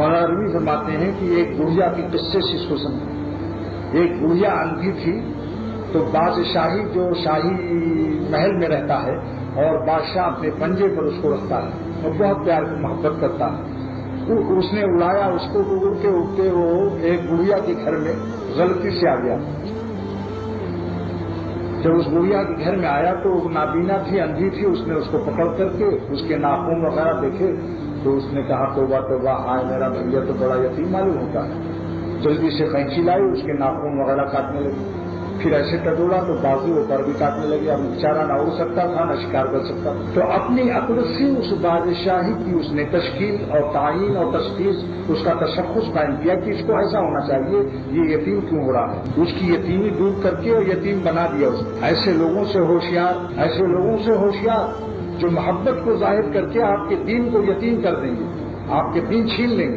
مولانا رومی فرماتے ہیں کہ ایک بڑھیا کے قصے سے اس کو سمجھیں. ایک بڑھیا اندھی تھی تو بادشاہی جو شاہی محل میں رہتا ہے اور بادشاہ اپنے پنجے پر اس کو رکھتا ہے اور بہت پیار محبت کرتا ہے. اس نے اڑایا اس کو اڑتے اڑتے وہ ایک بڑھیا کے گھر میں غلطی سے آ گیا. جب اس بڑھیا کے گھر میں آیا تو نابینا تھی, اندھی تھی. اس نے اس کو پکڑ کر کے اس کے ناخن وغیرہ دیکھے تو اس نے کہا توبہ توبہ, ہائے میرا بھیا تو بڑا یتیم معلوم ہوتا ہے. جلدی سے قینچی لائی, اس کے ناخن وغیرہ کاٹنے لگی. پھر ایسے ٹٹولا تو بازو اوپر بھی کاٹنے لگے. اب بیچارہ نہ اڑ سکتا تھا نہ شکار کر سکتا تھا. تو اپنی عقل سے اس بادشاہی کی اس نے تشکیل اور تعین اور تشخیص, اس کا تشخص قائم کیا کہ اس کو ایسا ہونا چاہیے, یہ یتیم کیوں ہو رہا ہے. اس کی یتیمی دور کر کے اور یتیم بنا دیا اس نے. ایسے لوگوں سے ہوشیار جو محبت کو ظاہر کر کے آپ کے دین کو یتیم کر دیں گے, آپ کے دین چھین لیں گے.